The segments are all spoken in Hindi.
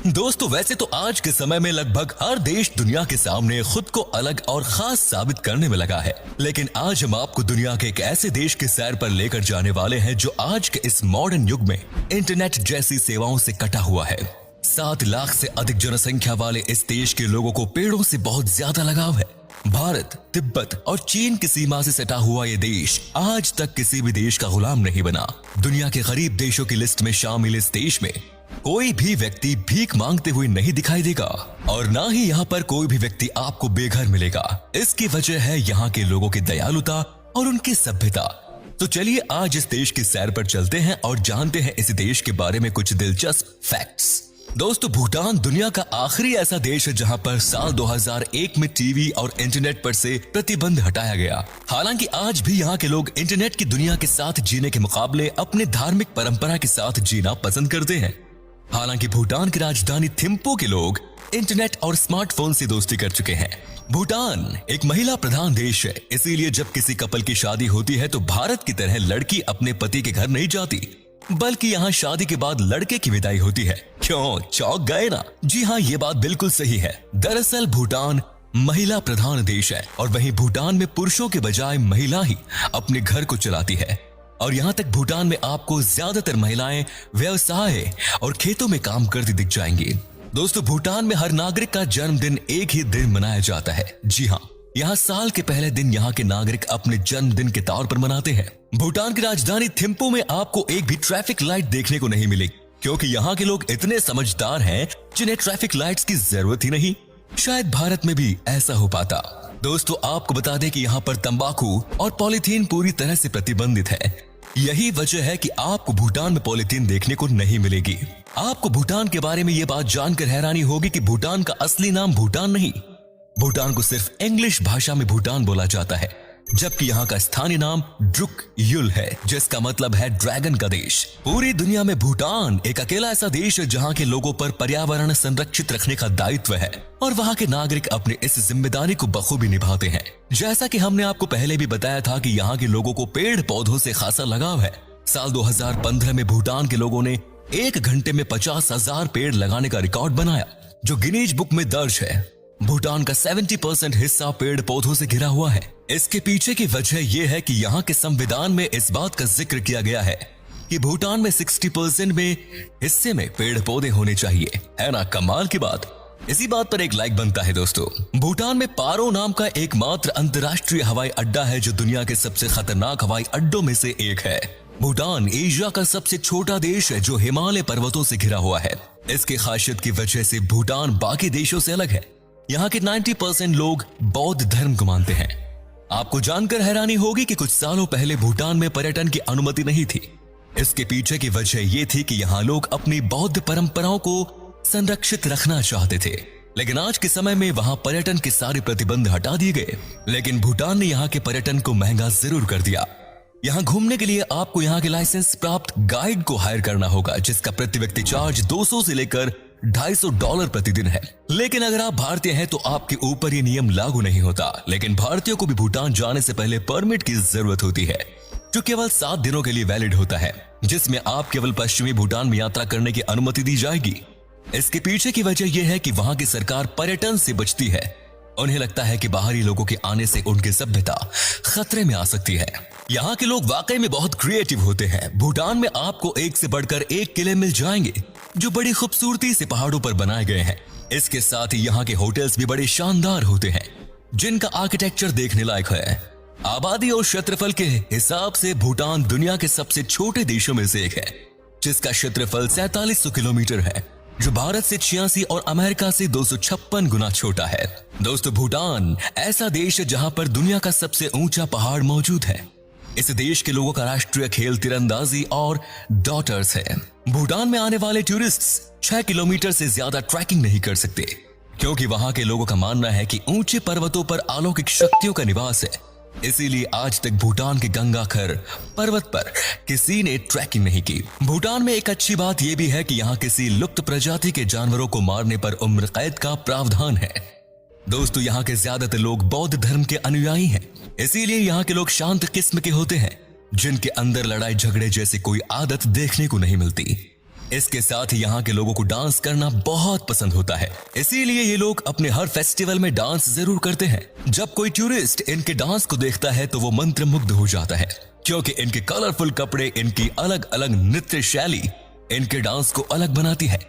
दोस्तों वैसे तो आज के समय में लगभग हर देश दुनिया के सामने खुद को अलग और खास साबित करने में लगा है, लेकिन आज हम आपको दुनिया के एक ऐसे देश के सैर पर लेकर जाने वाले हैं जो आज के इस मॉडर्न युग में इंटरनेट जैसी सेवाओं से कटा हुआ है। 7 लाख से अधिक जनसंख्या वाले इस देश के लोगों को पेड़ों से बहुत ज्यादा लगाव है। भारत, तिब्बत और चीन की सीमा से सटा हुआ ये देश आज तक किसी भी देश का गुलाम नहीं बना। दुनिया के गरीब देशों की लिस्ट में शामिल इस देश में कोई भी व्यक्ति भीख मांगते हुए नहीं दिखाई देगा और ना ही यहाँ पर कोई भी व्यक्ति आपको बेघर मिलेगा। इसकी वजह है यहाँ के लोगों की दयालुता और उनकी सभ्यता। तो चलिए आज इस देश की सैर पर चलते हैं और जानते हैं इस देश के बारे में कुछ दिलचस्प फैक्ट्स। दोस्तों भूटान दुनिया का आखिरी ऐसा देश है जहां पर साल 2001 में टीवी और इंटरनेट पर से प्रतिबंध हटाया गया। हालांकि आज भी यहां के लोग इंटरनेट की दुनिया के साथ जीने के मुकाबले अपने धार्मिक परंपरा के साथ जीना पसंद करते हैं। हालांकि भूटान की राजधानी थिम्पू के लोग इंटरनेट और स्मार्टफोन से दोस्ती कर चुके हैं। भूटान एक महिला प्रधान देश है, इसीलिए जब किसी कपल की शादी होती है तो भारत की तरह लड़की अपने पति के घर नहीं जाती, बल्कि यहाँ शादी के बाद लड़के की विदाई होती है। क्यों, चौंक गए ना? जी हाँ, ये बात बिल्कुल सही है। दरअसल भूटान महिला प्रधान देश है और वहीं भूटान में पुरुषों के बजाय महिला ही अपने घर को चलाती है। और यहाँ तक भूटान में आपको ज्यादातर महिलाएं व्यवसाय और खेतों में काम करती दिख जाएंगी। दोस्तों भूटान में हर नागरिक का जन्मदिन एक ही दिन मनाया जाता है। जी हाँ, यहाँ साल के पहले दिन यहाँ के नागरिक अपने जन्मदिन के तौर पर मनाते हैं। भूटान की राजधानी थिम्पू में आपको एक भी ट्रैफिक लाइट देखने को नहीं मिलेगी, क्योंकि यहाँ के लोग इतने समझदार हैं जिन्हें ट्रैफिक लाइट्स की जरूरत ही नहीं। शायद भारत में भी ऐसा हो पाता। दोस्तों आपको बता दें कि यहाँ पर तंबाकू और पॉलीथीन पूरी तरह से प्रतिबंधित है। यही वजह है कि आपको भूटान में पॉलीथीन देखने को नहीं मिलेगी। आपको भूटान के बारे में ये बात जानकर हैरानी होगी कि भूटान का असली नाम भूटान नहीं, भूटान को सिर्फ इंग्लिश भाषा में भूटान बोला जाता है, जबकि यहाँ का स्थानीय नाम ड्रुक युल है, जिसका मतलब है ड्रैगन का देश। पूरी दुनिया में भूटान एक अकेला ऐसा देश है जहाँ के लोगों पर पर्यावरण संरक्षित रखने का दायित्व है और वहाँ के नागरिक अपनी इस जिम्मेदारी को बखूबी निभाते हैं। जैसा कि हमने आपको पहले भी बताया था कि यहाँ के लोगों को पेड़ पौधों से खासा लगाव है। साल 2015 में भूटान के लोगों ने 1 घंटे में 50,000 पेड़ लगाने का रिकॉर्ड बनाया, जो गिनीज बुक में दर्ज है। भूटान का 70% हिस्सा पेड़ पौधों से घिरा हुआ है। इसके पीछे की वजह यह है कि यहाँ के संविधान में इस बात का जिक्र किया गया है कि भूटान में 60% में हिस्से में पेड़ पौधे होने चाहिए। है ना कमाल की बात? इसी बात पर एक लाइक बनता है। दोस्तों भूटान में पारो नाम का एकमात्र अंतर्राष्ट्रीय हवाई अड्डा है जो दुनिया के सबसे खतरनाक हवाई अड्डों में से एक है। भूटान एशिया का सबसे छोटा देश है जो हिमालय पर्वतों से घिरा हुआ है। इसकी खासियत की वजह से भूटान बाकी देशों से अलग है। यहाँ के 90% लोग बौद्ध धर्म को मानते हैं। आपको जानकर हैरानी होगी कि कुछ सालों पहले भूटान में पर्यटन की अनुमति नहीं थी। इसके पीछे की वजह ये थी कि यहाँ लोग अपनी बौद्ध परंपराओं को संरक्षित रखना चाहते थे, लेकिन आज के समय में वहाँ पर्यटन के सारे प्रतिबंध हटा दिए गए। लेकिन भूटान ने यहाँ के पर्यटन को महंगा जरूर कर दिया। यहाँ घूमने के लिए आपको यहाँ के लाइसेंस प्राप्त गाइड को हायर करना होगा, जिसका प्रति व्यक्ति चार्ज 200 से लेकर $250 प्रतिदिन है। लेकिन अगर आप भारतीय हैं तो आपके ऊपर ये नियम लागू नहीं होता। लेकिन भारतीयों को भी भूटान जाने से पहले परमिट की जरूरत होती है, जो केवल 7 दिनों के लिए वैलिड होता है, जिसमें आप केवल पश्चिमी भूटान में यात्रा करने की अनुमति दी जाएगी। इसके पीछे की वजह यह है कि वहां की सरकार पर्यटन से बचती है। उन्हें लगता है कि बाहरी लोगों के आने से उनकी सभ्यता खतरे में आ सकती है। यहाँ के लोग वाकई में बहुत क्रिएटिव होते हैं। भूटान में आपको एक से बढ़कर एक किले मिल जाएंगे जो बड़ी खूबसूरती से पहाड़ों पर बनाए गए हैं। इसके साथ ही यहाँ के होटल्स भी बड़े शानदार होते हैं, जिनका आर्किटेक्चर देखने लायक है। आबादी और क्षेत्रफल के हिसाब से भूटान दुनिया के सबसे छोटे देशों में से एक है, जिसका क्षेत्रफल 4700 किलोमीटर है, जो भारत से 86 और अमेरिका से 256 गुना छोटा है। दोस्तों भूटान ऐसा देश है जहां पर दुनिया का सबसे ऊंचा पहाड़ मौजूद है। इस देश के लोगों का राष्ट्रीय खेल तीरंदाजी और डॉटर्स है। भूटान में आने वाले टूरिस्ट्स 6 किलोमीटर से ज्यादा ट्रैकिंग नहीं कर सकते, क्योंकि वहां के लोगों का मानना है कि ऊंचे पर्वतों पर अलौकिक शक्तियों का निवास है। इसीलिए आज तक भूटान के गंगाखर पर्वत पर किसी ने ट्रैकिंग नहीं की। भूटान में एक अच्छी बात यह भी है कि यहाँ किसी लुप्त प्रजाति के जानवरों को मारने पर उम्र कैद का प्रावधान है। दोस्तों यहाँ के ज्यादातर लोग बौद्ध धर्म के अनुयायी हैं, इसीलिए यहाँ के लोग शांत किस्म के होते हैं, जिनके अंदर लड़ाई झगड़े जैसी कोई आदत देखने को नहीं मिलती। इसके साथ ही यहाँ के लोगों को डांस करना बहुत पसंद होता है, इसीलिए ये लोग अपने हर फेस्टिवल में डांस जरूर करते हैं। जब कोई टूरिस्ट इनके डांस को देखता है तो वो मंत्रमुग्ध हो जाता है, क्योंकि इनके कलरफुल कपड़े, इनकी अलग अलग नृत्य शैली इनके डांस को अलग बनाती है।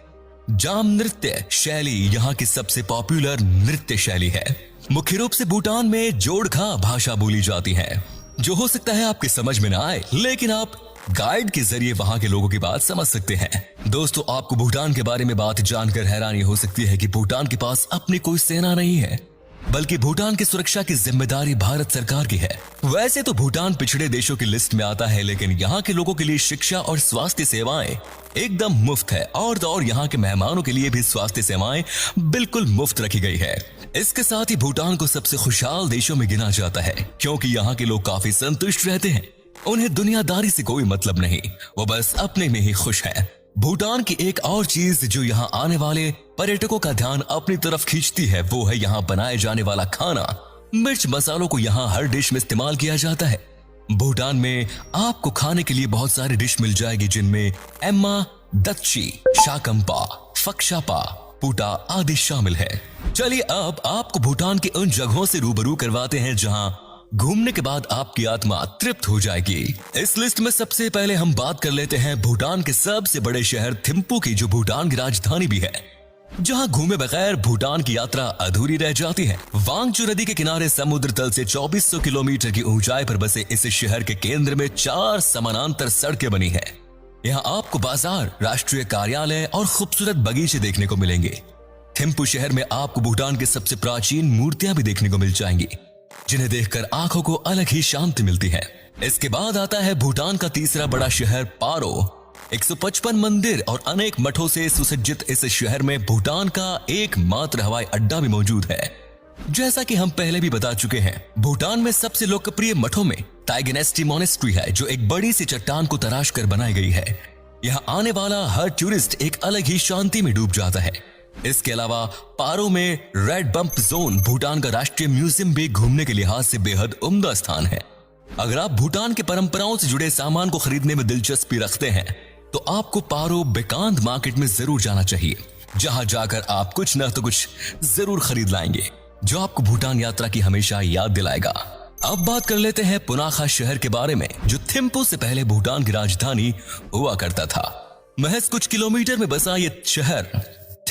जाम नृत्य शैली यहाँ की सबसे पॉपुलर नृत्य शैली है। मुख्य रूप से भूटान में जोड़खा भाषा बोली जाती है, जो हो सकता है आपके समझ में ना आए, लेकिन आप गाइड के जरिए वहां के लोगों की बात समझ सकते हैं। दोस्तों, आपको भूटान के बारे में बात जानकर हैरानी हो सकती है कि भूटान के पास अपनी कोई सेना नहीं है, बल्कि भूटान की सुरक्षा की जिम्मेदारी भारत सरकार की है। वैसे तो भूटान पिछड़े देशों की लिस्ट में आता है, लेकिन यहाँ के लोगों के लिए शिक्षा और स्वास्थ्य सेवाएं एकदम मुफ्त है, और यहाँ के मेहमानों के लिए भी स्वास्थ्य सेवाएं बिल्कुल मुफ्त रखी गई है। इसके साथ ही भूटान को सबसे खुशहाल देशों में गिना जाता है, क्योंकि यहाँ के लोग काफी संतुष्ट रहते हैं। उन्हें दुनियादारी से कोई मतलब नहीं, वो बस अपने में ही खुश हैं। भूटान की एक और चीज जो यहाँ आने वाले पर्यटकों का ध्यान अपनी तरफ खींचती है, वो है यहाँ बनाए जाने वाला खाना। मिर्च मसालों को यहाँ हर डिश में इस्तेमाल किया जाता है। भूटान में आपको खाने के लिए बहुत सारी डिश मिल जाएगी, जिनमें एम्मा, दच्ची, शाकंपा, फक्शापा, पुटा आदि शामिल है। चलिए अब आपको भूटान की उन जगहों से रूबरू करवाते हैं जहां घूमने के बाद आपकी आत्मा तृप्त हो जाएगी। इस लिस्ट में सबसे पहले हम बात कर लेते हैं भूटान के सबसे बड़े शहर थिम्पू की, जो भूटान की राजधानी भी है, जहां घूमे बगैर भूटान की यात्रा अधूरी रह जाती है। वांगचू नदी के किनारे समुद्र तल से 2400 किलोमीटर की ऊंचाई पर बसे इस शहर के केंद्र में 4 समानांतर सड़कें बनी है। यहाँ आपको बाजार, राष्ट्रीय कार्यालय और खूबसूरत बगीचे देखने को मिलेंगे। थिम्पू शहर में आपको भूटान की सबसे प्राचीन मूर्तियां भी देखने को मिल जाएंगी, जिन्हें देखकर आंखों को अलग ही शांति मिलती है। इसके बाद आता है भूटान का तीसरा बड़ा शहर पारो। 155 मंदिर और अनेक मठों से सुसज्जित इस शहर में भूटान का एकमात्र हवाई अड्डा भी मौजूद है। जैसा कि हम पहले भी बता चुके हैं, भूटान में सबसे लोकप्रिय मठों में टाइगनेस्टी मोनेस्ट्री है, जो एक बड़ी सी चट्टान को तराश कर बनाई गई है। यहाँ आने वाला हर टूरिस्ट एक अलग ही शांति में डूब जाता है। इसके अलावा पारो में रेड बम्प जोन, भूटान का राष्ट्रीय म्यूजियम भी घूमने के लिहाज से बेहद उम्दा स्थान है। अगर आप भूटान के परंपराओं से जुड़े सामान को खरीदने में दिलचस्पी रखते हैं तो आपको पारो बेकांद मार्केट में जरूर जाना चाहिए, जहां जाकर आप कुछ न तो कुछ जरूर खरीद लाएंगे, जो आपको भूटान यात्रा की हमेशा याद दिलाएगा। अब बात कर लेते हैं पुनाखा शहर के बारे में, जो थिम्पू से पहले भूटान की राजधानी हुआ करता था। महज कुछ किलोमीटर में बसा ये शहर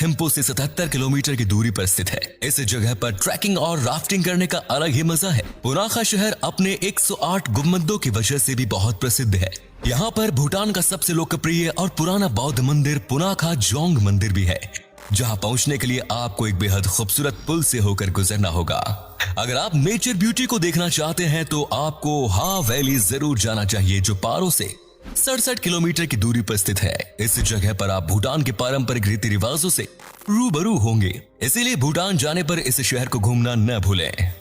थिम्पू से 77 किलोमीटर की दूरी पर स्थित है। इस जगह पर ट्रैकिंग और राफ्टिंग करने का अलग ही मजा है। पुनाखा शहर अपने 108 गुम्बदों की वजह से भी बहुत प्रसिद्ध है। यहाँ पर भूटान का सबसे लोकप्रिय और पुराना बौद्ध मंदिर पुनाखा जोंग मंदिर भी है, जहाँ पहुँचने के लिए आपको एक बेहद खूबसूरत पुल से होकर गुजरना होगा। अगर आप नेचर ब्यूटी को देखना चाहते हैं तो आपको हा वैली जरूर जाना चाहिए, जो पारो से 67 किलोमीटर की दूरी पर स्थित है। इस जगह पर आप भूटान के पारंपरिक रीति रिवाजों से रूबरू होंगे, इसीलिए भूटान जाने पर इस शहर को घूमना न भूलें।